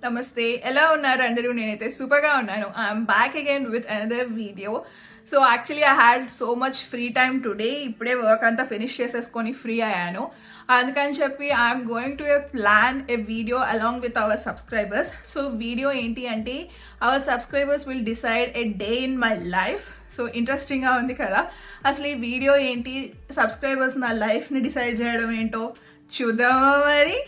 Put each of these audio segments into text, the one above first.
నమస్తే, ఎలా ఉన్నారు అందరూ? నేనైతే సూపర్గా ఉన్నాను. I'm back again with another video. So actually I had so much free time today. ఇప్పుడే వర్క్ అంతా ఫినిష్ చేసేసుకొని ఫ్రీ అయ్యాను. అందుకని చెప్పి I'm going to plan A video along with our subscribers. So video ఏంటి అంటే hour subscribers will decide A day in my life. So ఇంట్రెస్టింగ్గా ఉంది కదా. అసలు ఈ వీడియో ఏంటి, సబ్స్క్రైబర్స్ నా లైఫ్ని డిసైడ్ చేయడం ఏంటో చూద్దామా మరి.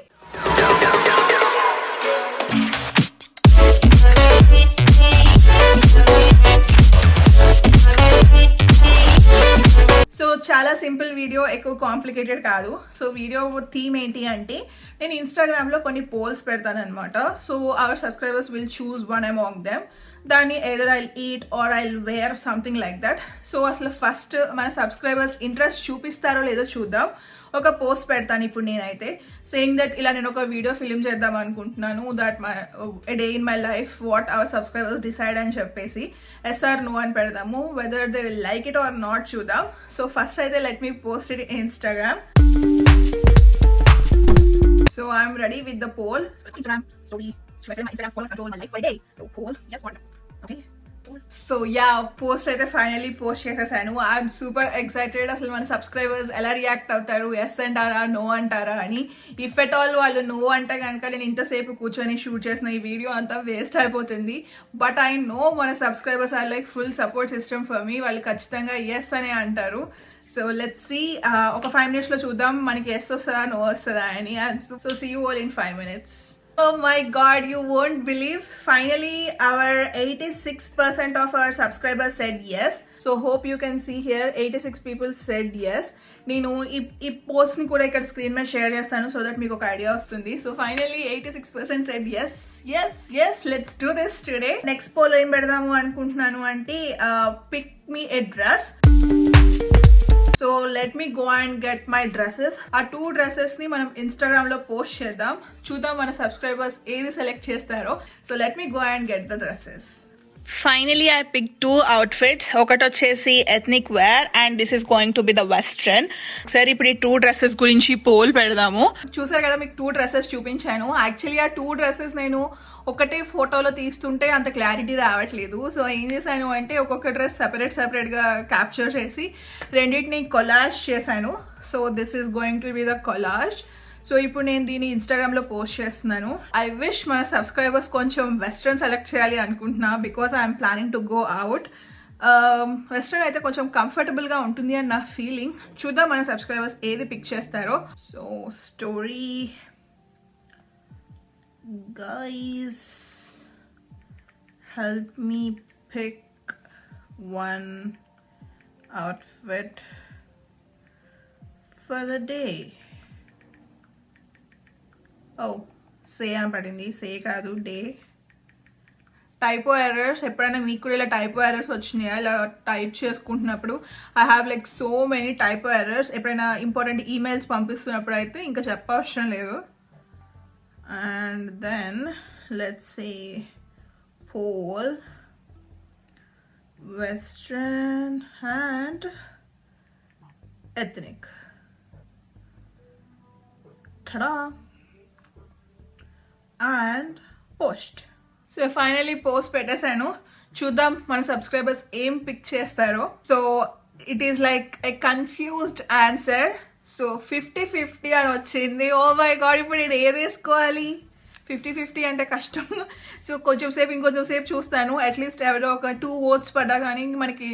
సో చాలా సింపుల్ వీడియో, ఎక్కువ కాంప్లికేటెడ్ కాదు. సో వీడియో థీమ్ ఏంటి అంటే నేను ఇన్స్టాగ్రామ్లో కొన్ని పోల్స్ పెడతాను అనమాట. So our subscribers will choose one among them. దాన్ని either I'll eat or I'll wear something like that. So అసలు ఫస్ట్ మన సబ్స్క్రైబర్స్ ఇంట్రెస్ట్ చూపిస్తారో లేదో చూద్దాం. ఒక పోస్ట్ పెడతాను ఇప్పుడు నేనైతే, సేయింగ్ దట్ ఇలా నేను ఒక వీడియో ఫిల్మ్ చేద్దాం అనుకుంటున్నాను, that my a day in my life what our subscribers decide అని చెప్పేసి ఎస్ ఆర్ నో అని పెడదాము. Whether they will like it or not చూద్దాం. సో ఫస్ట్ అయితే let me post it in Instagram. So I'm ready with the poll. Instagram story. So my Instagram followers control my life by day. So poll, yes or no? Okay. So yeah, post అయితే finally post చేసేసాను. I'm super excited. అసలు మన subscribers ఎలా react అవుతారు, yes అంటారా no అంటారా అని. If at all వాళ్ళు నో అంటే కనుక నేను ఇంతసేపు కూర్చొని షూట్ చేసిన ఈ వీడియో అంతా వేస్ట్ అయిపోతుంది. బట్ ఐ నో మన subscribers are like full support system for me. వాళ్ళు ఖచ్చితంగా ఎస్ అనే అంటారు. సో లెట్స్ సీ, ఒక 5 minutes లో చూద్దాం మనకి ఎస్ వస్తుందా నో వస్తుందా అని. So see you all in 5 minutes. Oh my god, you won't believe, finally our 86% of our subscribers said yes. So hope you can see here 86 people said yes. నేను ఈ పోస్ట్ని కూడా ఇక్కడ స్క్రీన్ మీద share చేస్తాను so that మీకు ఒక idea వస్తుంది. So finally 86% said yes yes yes, let's do this today. Next poll ఏం పెడదాము అనుకుంటున్నాను అంటే pick me a dress. So let me go and get my dresses. ఆ 2 dresses-ని మనం ఇన్స్టాగ్రామ్లో పోస్ట్ చేద్దాం. చూద్దాం మన సబ్స్క్రైబర్స్ ఏది సెలెక్ట్ చేస్తారో. So let me go and get the dresses. Finally I pick 2 outfits. ఒకటి వచ్చేసి ethnic wear and this is going to be the western. సరే ఇప్పుడు ఈ 2 dresses గురించి పోల్ పెడదాము. చూసారు కదా, మీకు 2 dresses చూపించాను. యాక్చువల్లీ ఆ 2 dresses నేను ఒకటే ఫోటోలో తీస్తుంటే అంత క్లారిటీ రావట్లేదు. సో ఏం చేశాను అంటే ఒక్కొక్క డ్రెస్ సెపరేట్గా క్యాప్చర్ చేసి రెండింటిని కొలాజ్ చేశాను. So this is going to be the collage. So ఇప్పుడు నేను దీన్ని ఇన్స్టాగ్రామ్లో పోస్ట్ చేస్తున్నాను. ఐ విష్ మన సబ్స్క్రైబర్స్ కొంచెం వెస్ట్రన్ సెలెక్ట్ చేయాలి అనుకుంటున్నా, because I'm planning to go out. Western అయితే కొంచెం కంఫర్టబుల్గా ఉంటుంది అని నా ఫీలింగ్. చూద్దాం మన సబ్స్క్రైబర్స్ ఏది పిక్ చేస్తారో. So story guys, help me pick one outfit for the day. Oh, say అని పడింది, సే కాదు డే. టైపో ఎర్రర్స్, ఎప్పుడైనా మీకు కూడా ఇలా టైపో ఎర్రర్స్ వచ్చినాయా? ఇలా టైప్ చేసుకుంటున్నప్పుడు I have like so many typo errors. ఎప్పుడైనా ఇంపార్టెంట్ ఈమెయిల్స్ పంపిస్తున్నప్పుడు అయితే ఇంకా చెప్పవసరం లేదు. And then let's say poll western and ethnic. Ta-da! And post. So finally post పెట్టేశాను. చూద్దాం మన సబ్స్క్రైబర్స్ ఏం పిక్ చేస్తారో. So it is like a confused answer. So 50-50 అని వచ్చింది. ఓ మై గాడ్, ఇప్పుడు నేను ఏది వేసుకోవాలి? 50-50 అంటే కష్టం. సో ఇంకొంచెం సేపు చూస్తాను. అట్లీస్ట్ ఎవరో ఒక 2 votes పడ్డా కానీ మనకి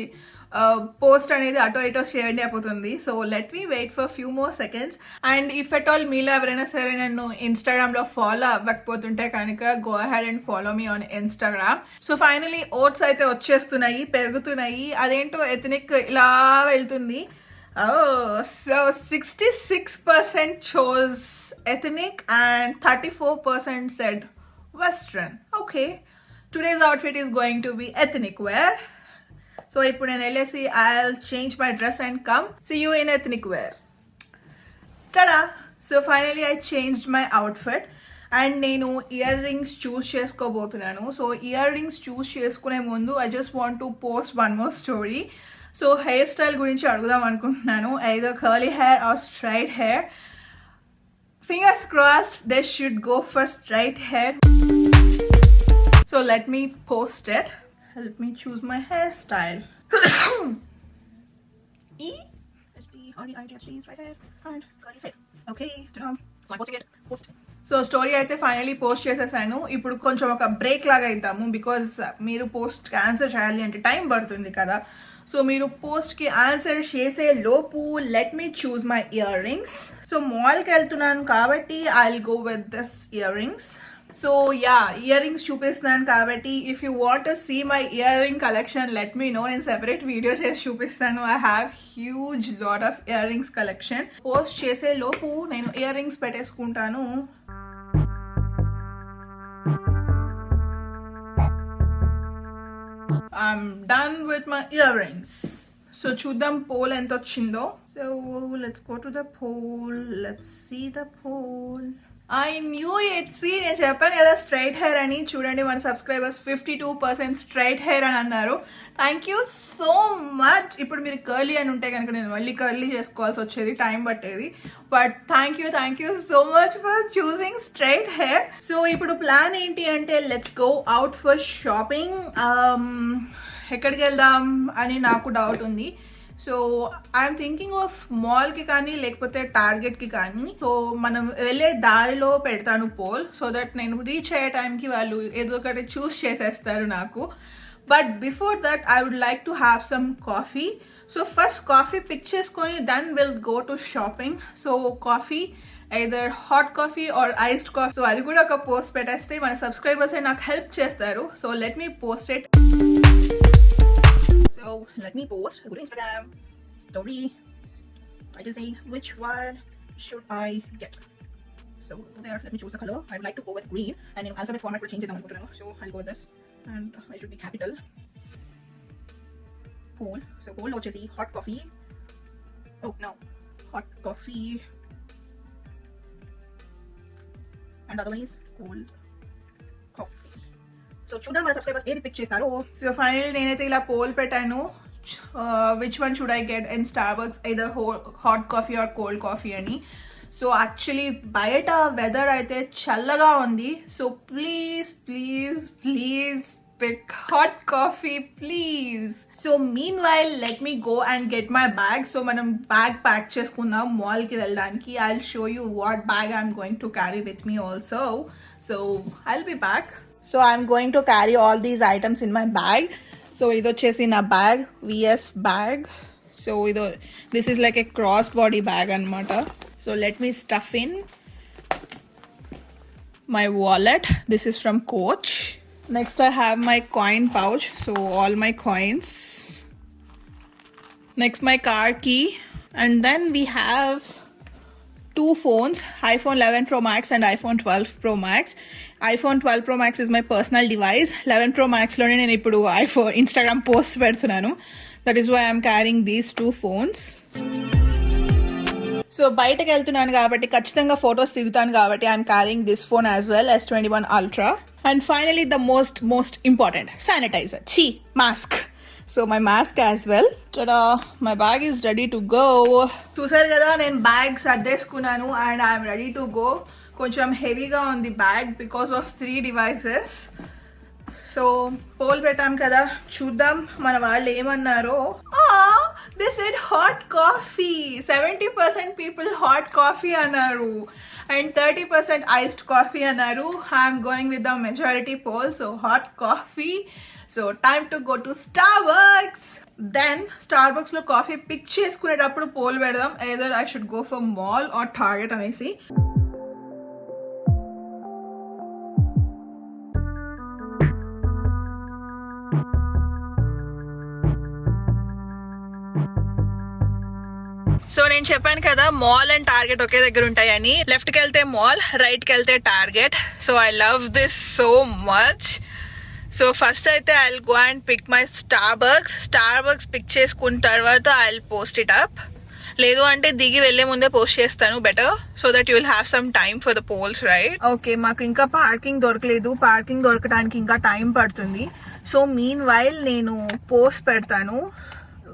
పోస్ట్ అనేది అటో ఇటో షేర్ అయిపోతుంది. So let me wait for few more seconds. And if at all మీలో ఎవరైనా సరే నన్ను ఇన్స్టాగ్రామ్లో ఫాలో అవ్వకపోతుంటే కనుక go ahead and follow me on Instagram. So finally votes అయితే వచ్చేస్తున్నాయి, పెరుగుతున్నాయి. అదేంటో ఎథనిక్ ఇలా వెళ్తుంది. Oh, so 66% chose ethnic and 34% said western. Okay, today's outfit is going to be ethnic wear. So ఇప్పుడు నేను వెళ్ళేసి I'll change my dress and come see you in ethnic wear. Tada! So finally I changed my outfit and నేను ear rings choose చేసుకోబోతున్నాను. So year rings చూస్ చేసుకునే ముందు I just want to post one more story. So hair style గురించి అడుగుదాం అనుకుంటున్నాను. Either curly hair or straight hair. Fingers crossed, they should go for straight hair. So let me post it. Help me choose my hairstyle. E-S-D-R-E-I-G-H-T is right here and curly hair. Okay, so I'm posting it. Post. So story అయితే finally post చేసేసాను. ఇప్పుడు కొంచెం ఒక break లాగా ఇద్దాము, because మీరు పోస్ట్కి answer చేయాలి అంటే టైం పడుతుంది కదా. సో మీరు పోస్ట్కి ఆన్సర్ చేసే లోపు let me choose my earrings. So మాల్కి వెళ్తున్నాను కాబట్టి I will go with this earrings. So yeah, earrings చూపిస్తున్నాను కాబట్టి if you want to see my earring collection let me know. నేను separate video చేసి చూపిస్తాను. I have huge lot of earrings collection. Post చేసే లోపు నేను ear rings పెట్టేసుకుంటాను. I'm done with my earrings. So చూద్దాం poll ఎంత వచ్చిందో. So let's go to the poll. Let's see the poll. I knew it. See, నేను చెప్పాను కదా స్ట్రైట్ హెయిర్ అని. చూడండి మన సబ్స్క్రైబర్స్ 52% స్ట్రైట్ హెయిర్ అని అన్నారు. Thank you so much. ఇప్పుడు మీరు కర్లీ అని ఉంటే కనుక నేను మళ్ళీ కర్లీ చేసుకోవాల్సి వచ్చేది, టైం పట్టేది. But thank you so much for choosing straight hair. So ఇప్పుడు ప్లాన్ ఏంటి అంటే let's go out for shopping. ఎక్కడికి వెళ్దాం అని నాకు డౌట్ ఉంది. సో ఐఎమ్ థింకింగ్ ఆఫ్ మాల్కి కానీ లేకపోతే టార్గెట్కి కానీ. సో మనం వెళ్ళే దారిలో పెడతాను పోల్, సో దట్ నేను రీచ్ అయ్యే టైంకి వాళ్ళు ఏదో ఒకటి చూస్ చేసేస్తారు నాకు. But before that I would like to have some coffee. So first coffee pick చేసుకొని then will go to shopping. So coffee either hot coffee or iced coffee. So అది కూడా ఒక పోస్ట్ పెట్టేస్తే మన సబ్స్క్రైబర్స్ నాకు help చేస్తారు. So let me post it. So let me post. Go to Instagram story. I will say which one should I get. So there, let me choose the color. I would like to go with green, and in alphabet format will change it. So I'll go with this, and it should be capital. Poll. So poll what you see, hot coffee. Oh no, hot coffee. And the other one is cold coffee. So చూద్దాం మన subscribers ఏది pick చేస్తారో. So final నేనైతే ఇలా poll పెట్టాను. Which one should I get in Starbucks, either hot coffee or cold coffee అని. So actually బయట weather అయితే చల్లగా ఉంది. So please please please pick hot coffee please. So meanwhile let me go and get my bag. So మనం bag pack చేసుకుందాం మాల్కి వెళ్ళడానికి. I will show you what bag I'm going to carry with me also. So I will be back. So I'm going to carry all these items in my bag. So ido chesi na bag, VS bag. So this is like a cross body bag anamata. So let me stuff in my wallet. This is from Coach. Next I have my coin pouch. So all my coins. Next my car key. And then we have two phones, iPhone 11 Pro Max and iPhone 12 Pro Max. iPhone 12 Pro Max is my personal device. 11 Pro Max lo nenu ippudu iPhone Instagram post pedutunanu. That is why I am carrying these two phones. So బయటకు వెళ్తున్నాను కాబట్టి ఖచ్చితంగా photos దిగుతాను కాబట్టి I am carrying this phone as well, S21 Ultra. And finally the most important, sanitizer. Mask. So my mask as well. Ta-da! My bag is ready to go. చూసారు కదా నేను bag సర్దేసుకున్నాను and I am ready to go. కొంచెం హెవీగా ఉంది bag because of 3 devices. So poll పెట్టాం కదా, చూద్దాం మన వాళ్ళు ఏమన్నారో. They said hot coffee. 70% people hot coffee అన్నారు and 30% iced coffee అన్నారు. I'm going with the majority poll. So hot coffee. So time to go to Starbucks. Then Starbucks లో coffee pick చేసుకునేటప్పుడు పోల్ పెడదాం, either I should go for mall or Target అనేసి. So నేను చెప్పాను కదా mall and target ఒకే దగ్గర ఉంటాయని. లెఫ్ట్కి వెళ్తే మాల్, రైట్కి వెళ్తే Target. So I love this so much. So first అయితే I will go and pick my Starbucks pick చేసుకున్న తర్వాత I will post it up. లేదు అంటే దిగి వెళ్ళే ముందే పోస్ట్ చేస్తాను better, so that you will have some time for the polls, right? Okay, మాకు ఇంకా పార్కింగ్ దొరకలేదు. పార్కింగ్ దొరకడానికి ఇంకా టైం పడుతుంది. సో మీన్ వైల్ నేను పోస్ట్ పెడతాను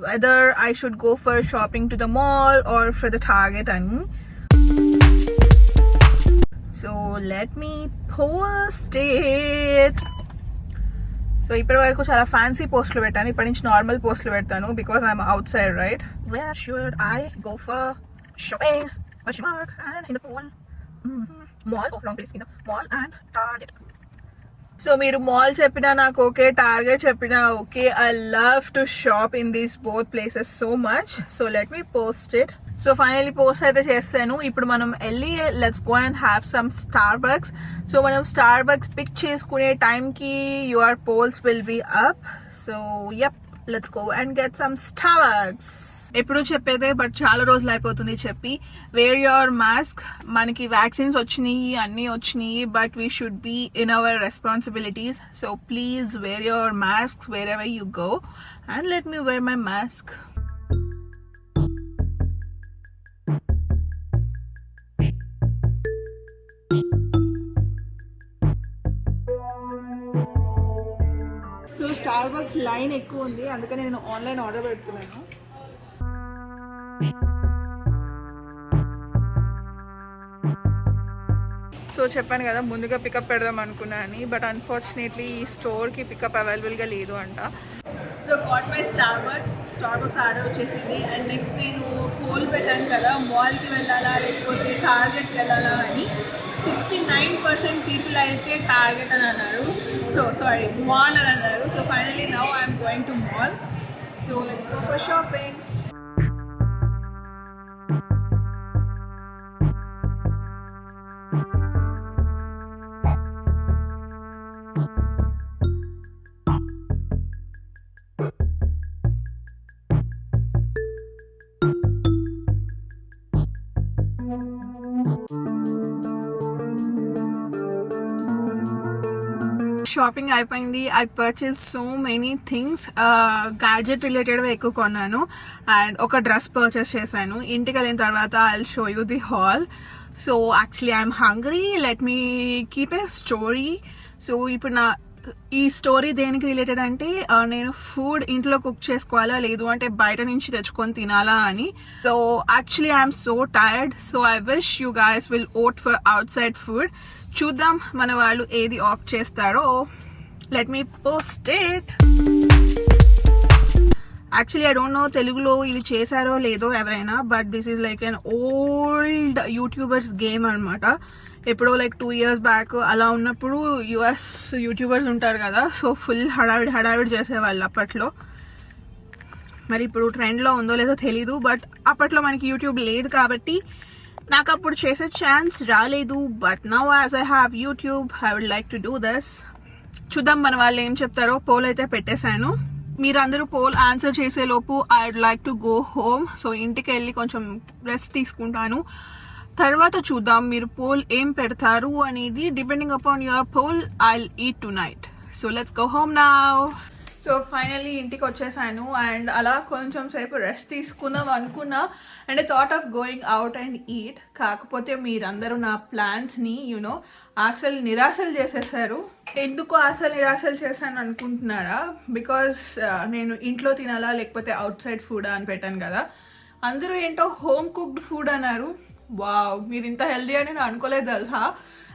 whether I should go for shopping to the mall or for the Target ani. So let me post it. So ఇప్పటి వరకు చాలా ఫ్యాన్సీ పోస్టులు పెట్టాను, ఇప్పటి నుంచి నార్మల్ పోస్టులు పెడతాను because I'm outside right. Where should I go for shopping and in the mall, mall wrong place, in the mall and Target. So మీరు మాల్ చెప్పినా నాకు ఓకే, టార్గెట్ చెప్పినా okay. I love to shop in these both places so much. So let me post it. So finally post అయితే చేస్తాను. ఇప్పుడు మనం వెళ్ళి let's go and have some Starbucks. So మనం స్టార్ బక్స్ పిక్ చేసుకునే టైంకి your polls will be up. So yup, let's go and get some Starbucks. ఎప్పుడు చెప్పేదే బట్ చాలా రోజులు అయిపోతుంది చెప్పి. Wear your mask. మనకి వ్యాక్సిన్స్ వచ్చినాయి, అన్నీ వచ్చినాయి, but we should be in our responsibilities. So please wear your mask wherever you go and let me wear my mask. So Starbucks line ఎక్కువ ఉంది, అందుకని నేను ఆన్లైన్ ఆర్డర్ పెడుతున్నాను. So చెప్పాను కదా ముందుగా పికప్ పెడదాం అనుకున్నా అని, బట్ అన్ఫార్చునేట్లీ ఈ స్టోర్కి పికప్ అవైలబుల్గా లేదు అంట. So got my Starbucks order వచ్చేసింది. అండ్ నెక్స్ట్ నేను పోల్ పెట్టాను కదా మాల్కి వెళ్ళాలా లేకపోతే టార్గెట్కి వెళ్ళాలా అని. 69% పీపుల్ అయితే టార్గెట్ అని అన్నారు, సో సారీ మాల్ అని అన్నారు. So finally now I'm going to mall. So let's go for shopping. Shopping అయిపోయింది. I purchase so many things. Gadget రిలేటెడ్గా ఎక్కువ కొన్నాను అండ్ ఒక డ్రెస్ పర్చేస్ చేశాను. ఇంటికి వెళ్ళిన తర్వాత I will show you the hall. So actually I'm hungry, let me keep a story. So ఇప్పుడు ఈ స్టోరీ దేనికి రిలేటెడ్ అంటే నేను ఫుడ్ ఇంట్లో కుక్ చేసుకోవాలా లేదు అంటే బయట నుంచి తెచ్చుకొని తినాలా అని. So actually I'm so tired. So I wish you guys will vote for out side food. చూద్దాం మన వాళ్ళు ఏది ఆప్ట్ చేస్తారో. Let me post it. Actually I don't no తెలుగులో ఇది చేశారో లేదో ఎవరైనా, but this is like an old YouTubers game అనమాట. ఎప్పుడో లైక్ 2 years బ్యాక్ అలా ఉన్నప్పుడు యుఎస్ యూట్యూబర్స్ ఉంటారు కదా, సో ఫుల్ హడావిడి చేసేవాళ్ళు అప్పట్లో. మరి ఇప్పుడు ట్రెండ్లో ఉందో లేదో తెలీదు, బట్ అప్పట్లో మనకి యూట్యూబ్ లేదు కాబట్టి నాకు అప్పుడు చేసే ఛాన్స్ రాలేదు. But now as I have YouTube I would like to do this. చూద్దాం మన వాళ్ళు ఏం చెప్తారో. పోల్ అయితే పెట్టేశాను. మీరందరూ పోల్ ఆన్సర్ చేసే లోపు I would like to go home. So ఇంటికి వెళ్ళి కొంచెం రెస్ట్ తీసుకుంటాను. తర్వాత చూద్దాం మీరు పోల్ ఏం పెడతారు అనేది. Depending upon your poll I will eat tonight. So let's go home now. So finally ఇంటికి వచ్చేసాను అండ్ అలా కొంచెం సేపు రెస్ట్ తీసుకుందాం అనుకున్నా and thought of going out and eat. కాకపోతే మీరందరూ నా ప్లాన్స్ని యూనో అసలు నిరాశలు చేసేసారు. ఎందుకు అసలు నిరాశలు చేశాను అనుకుంటున్నారా? బికాస్ నేను ఇంట్లో తినాలా లేకపోతే అవుట్ సైడ్ ఫుడ్ అని పెట్టాను కదా. అందరూ ఏంటో హోమ్ కుక్డ్ ఫుడ్ అన్నారు. వావ్, మీరు ఇంత హెల్దీ అని నేను అనుకోలేదు తెలుసా.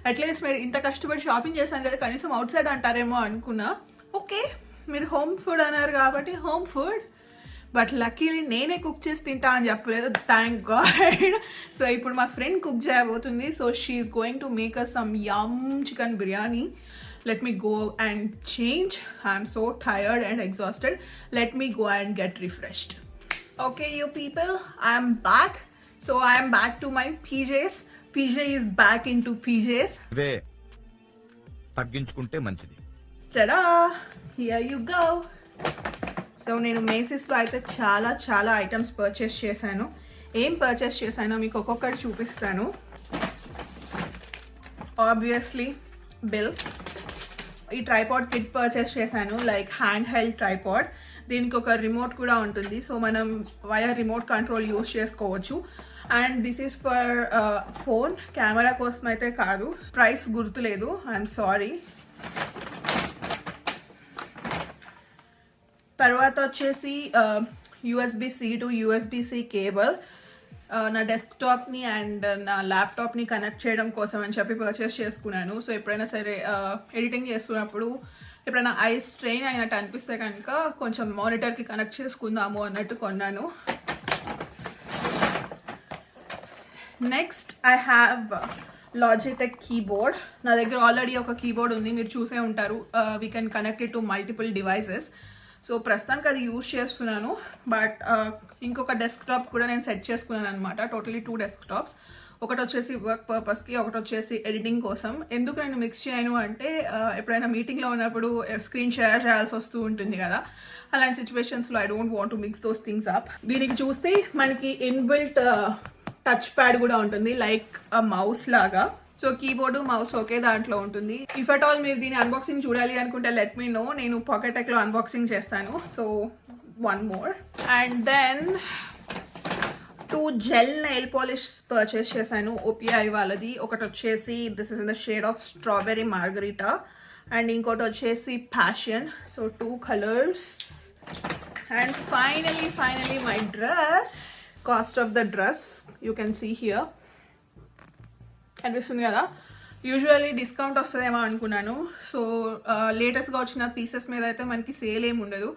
అట్లీస్ట్ మీరు ఇంత కష్టపడి షాపింగ్ చేశాను కదా, కనీసం అవుట్ సైడ్ అంటారేమో అనుకున్నా. ఓకే, మీరు హోమ్ ఫుడ్ అన్నారు కాబట్టి హోమ్ ఫుడ్, బట్ లక్కీలీ నేనే కుక్ చేసి తింటా అని చెప్పలేదు, థ్యాంక్ గాడ్. సో ఇప్పుడు మా ఫ్రెండ్ కుక్ చేయబోతుంది. So she's going to make us some yum chicken biryani. Let me go and change. I'm so tired and exhausted. Let me go and get refreshed. Okay, you people, I'm back. So I am back to my PJs. PJ is back into PJs. తగ్గించుకుంటే మంచిది. Tada! Here you go. So నేను మేసిస్లో అయితే చాలా items purchase చేశాను. ఏం purchase చేశానో మీకు ఒక్కొక్కటి చూపిస్తాను. Obviously bill. ఈ ట్రైపాడ్ కిట్ పర్చేస్ చేశాను, లైక్ హ్యాండ్ హెల్డ్ ట్రైపాడ్. దీనికి ఒక రిమోట్ కూడా ఉంటుంది, సో మనం వయా రిమోట్ కంట్రోల్ యూస్ చేసుకోవచ్చు. And this is for phone, camera కోసం అయితే కాదు. ప్రైస్ గుర్తులేదు, ఐఎమ్ సారీ. తర్వాత వచ్చేసి USB-C టు USB-C కేబుల్ నా డెస్క్టాప్ని అండ్ నా ల్యాప్టాప్ని కనెక్ట్ చేయడం కోసం అని చెప్పి పర్చేస్ చేసుకున్నాను. సో ఎప్పుడైనా సరే ఎడిటింగ్ చేస్తున్నప్పుడు ఎప్పుడైనా ఐ స్ట్రెయిన్ అయినట్టు అనిపిస్తే కనుక కొంచెం మానిటర్కి కనెక్ట్ చేసుకుందాము అన్నట్టు కొన్నాను. Next I have Logitech keyboard. నా దగ్గర ఆల్రెడీ ఒక కీబోర్డ్ ఉంది, మీరు చూసే ఉంటారు. We can connect it to multiple devices. So ప్రస్తుతానికి అది యూజ్ చేస్తున్నాను. బట్ ఇంకొక డెస్క్టాప్ కూడా నేను సెట్ చేసుకున్నాను అనమాట. Totally 2 desktops. ఒకటి వచ్చేసి వర్క్ పర్పస్కి, ఒకటి వచ్చేసి ఎడిటింగ్ కోసం. ఎందుకు నేను మిక్స్ చేయను అంటే ఎప్పుడైనా మీటింగ్లో ఉన్నప్పుడు స్క్రీన్ షేర్ చేయాల్సి వస్తూ ఉంటుంది కదా, అలాంటి సిచ్యువేషన్స్లో I don't want to mix those things up. దీనికి చూస్తే మనకి ఇన్బిల్ట్ టచ్ ప్యాడ్ కూడా ఉంటుంది, లైక్ మౌస్ లాగా. సో కీబోర్డు మౌస్ ఒకే దాంట్లో ఉంటుంది. ఇఫ్ అట్ ఆల్ మీరు దీని అన్బాక్సింగ్ చూడాలి అనుకుంటే లెట్ మీ నో, నేను పాకెటెక్లో అన్బాక్సింగ్ చేస్తాను. So 1 more. And then 2 gel nail polish purchase చేశాను OPI వాళ్ళది. ఒకటి వచ్చేసి this is in the shade of strawberry margarita and ఇంకోటి వచ్చేసి passion. So 2 colours. And finally my dress. Cost of the dress you can see here, కనిపిస్తుంది కదా. Usually discount వస్తుందేమో అనుకున్నాను. సో లేటెస్ట్గా వచ్చిన పీసెస్ మీద అయితే మనకి సేల్ ఏమి ఉండదు.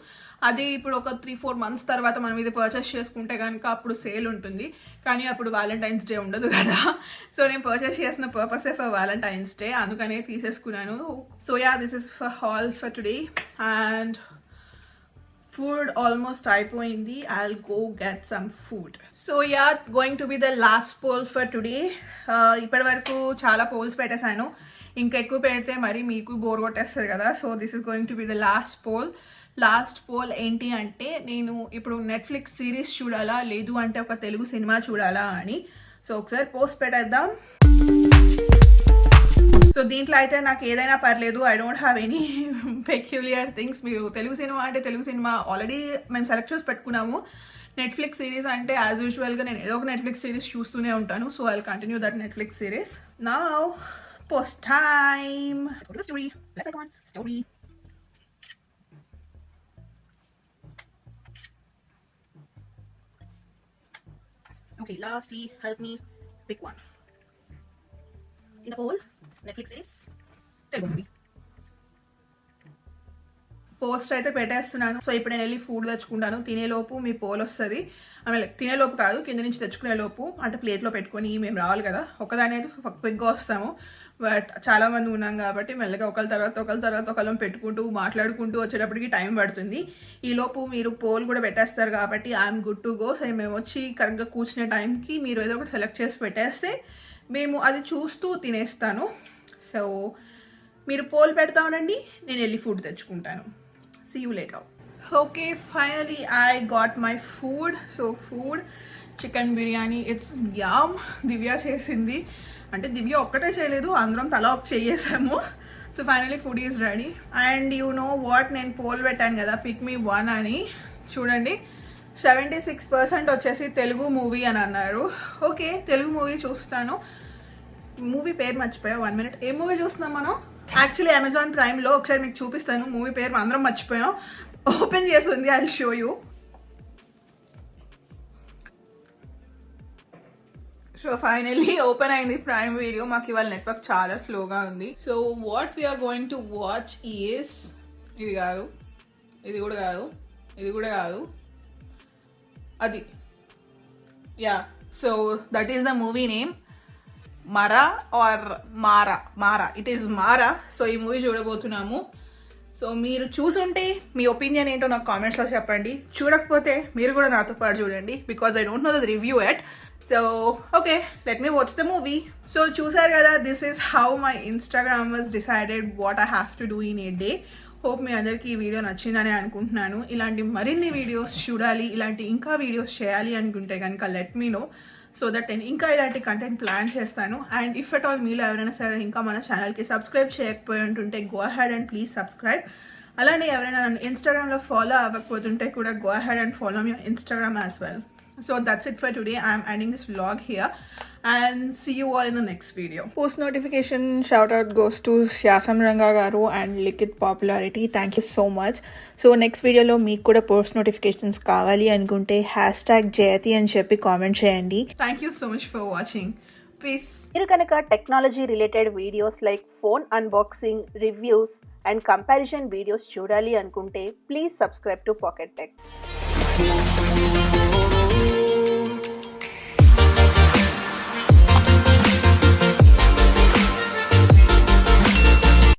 అది ఇప్పుడు ఒక 3-4 months తర్వాత మనం ఇది పర్చేస్ చేసుకుంటే కనుక అప్పుడు సేల్ ఉంటుంది, కానీ అప్పుడు వ్యాలంటైన్స్ డే ఉండదు కదా. సో నేను పర్చేస్ చేసిన పర్పసే ఫర్ వ్యాలంటైన్స్ డే, అందుకనే తీసేసుకున్నాను. So yeah, this is for haul for today. And food almost అయిపోయింది. I'll go get some food. So yeah, going to be the last poll for today. ఇప్పటి వరకు చాలా poles పెట్టేశాను, ఇంకా ఎక్కువ పెడితే మరి మీకు బోర్ కొట్టేస్తుంది కదా. So this is going to be the last poll. Last poll ఏంటి అంటే, నేను ఇప్పుడు నెట్ఫ్లిక్స్ సిరీస్ చూడాలా లేదు అంటే ఒక తెలుగు సినిమా చూడాలా అని. సో ఒకసారి పోస్ట్ పెట్టేద్దాం. సో దీంట్లో అయితే నాకు ఏదైనా పర్లేదు, I don't have any peculiar things. మీరు తెలుగు సినిమా అంటే తెలుగు సినిమా ఆల్రెడీ మేము సెలెక్ట్ చేసి పెట్టుకున్నాము. నెట్ఫ్లిక్స్ సిరీస్ అంటే యాజ్ యూజువల్గా నేను ఏదో ఒక నెట్ఫ్లిక్స్ సిరీస్ చూస్తూనే ఉంటాను. So I will continue that Netflix series. Now post time. Story. Okay, lastly, help me pick one. In the poll, Netflix is Telugu movie. Post అయితే పెట్టేస్తున్నాను. సో ఇప్పుడు నేను వెళ్ళి ఫుడ్ తెచ్చుకుంటాను. తినేలోపు మీ పోల్ వస్తుంది. ఆమె తినేలోపు కాదు, కింద నుంచి తెచ్చుకునే లోపు, అంటే ప్లేట్లో పెట్టుకొని మేము రావాలి కదా. ఒకదాని అయితే క్విక్గా వస్తాము, బట్ చాలామంది ఉన్నాం కాబట్టి మెల్లగా ఒకరి తర్వాత ఒకళ్ళం పెట్టుకుంటూ మాట్లాడుకుంటూ వచ్చేటప్పటికి టైం పడుతుంది. ఈలోపు మీరు పోల్ కూడా పెట్టేస్తారు కాబట్టి I'm good to go. So మేము వచ్చి కరెక్ట్గా కూర్చునే టైంకి మీరు ఏదో ఒకటి సెలెక్ట్ చేసి పెట్టేస్తే మేము అది చూస్తూ తినేస్తాను. సో మీరు పోల్ పెడతా ఉండండి, నేను వెళ్ళి ఫుడ్ తెచ్చుకుంటాను. See you later. Okay, finally I got my food. So food, chicken biryani, it's yum. దివ్య చేసింది, అంటే దివ్య ఒక్కటే చేయలేదు, అందరం తలా ఒక చేసాము. So finally food is ready. And you know what, నేను పోల్ పెట్టాను కదా పిక్ మీ 1 అని. చూడండి 76% వచ్చేసి తెలుగు మూవీ అని అన్నారు. ఓకే, తెలుగు మూవీ చూస్తాను. మూవీ పేరు మర్చిపోయా, 1 minute. ఏ మూవీ చూస్తున్నాం మనం? యాక్చువల్లీ అమెజాన్ ప్రైమ్లో ఒకసారి మీకు చూపిస్తాను. మూవీ పేరు అందరం మర్చిపోయాం, ఓపెన్ చేసి ఉంది, I will show you. So finally open అయింది ప్రైమ్ వీడియో. మాకు ఇవాళ నెట్వర్క్ చాలా స్లోగా ఉంది. So what we're going to watch is, ఇది కాదు, ఇది కూడా కాదు, ఇది కూడా కాదు, అది. Yeah, so that is the movie name, Mara or Maara. It is Maara. So ఈ మూవీ చూడబోతున్నాము. సో మీరు చూసుంటే మీ ఒపీనియన్ ఏంటో నాకు కామెంట్స్లో చెప్పండి. చూడకపోతే మీరు కూడా నాతో పాటు చూడండి, because I don't know the review yet. So okay, let me watch the movie. So చూసారు కదా, this is how my Instagram was decided what I have to do in a day. Hope మీ అందరికీ ఈ video నచ్చిందని అనుకుంటున్నాను. ఇలాంటి మరిన్ని videos చూడాలి, ఇలాంటి ఇంకా వీడియోస్ చేయాలి అనుకుంటే కనుక let me know, so that నేను ఇంకా ఇలాంటి కంటెంట్ ప్లాన్ చేస్తాను. అండ్ ఇఫ్ అట్ ఆల్ మీలో ఎవరైనా సరే ఇంకా మన ఛానల్కి సబ్స్క్రైబ్ చేయకపోయి ఉంటుంటే go ahead and please subscribe. అలానే ఎవరైనా నన్ను ఇన్స్టాగ్రామ్లో ఫాలో అవ్వకపోతుంటే కూడా go ahead and follow me on Instagram as well. So that's it for today. I'm ending this vlog here and see you all in the next video. Post notification shout out goes to Syasam Ranga garu and Likit Popularity. Thank you so much. So next video lo meeku kuda post notifications kavali anukunte #Jayati అని చెప్పి comment చేయండి. Thank you so much for watching. Peace. మీరు కనుక technology related videos like phone unboxing, reviews and comparison videos చూడాలి అనుకుంటే please subscribe to Pocket tech.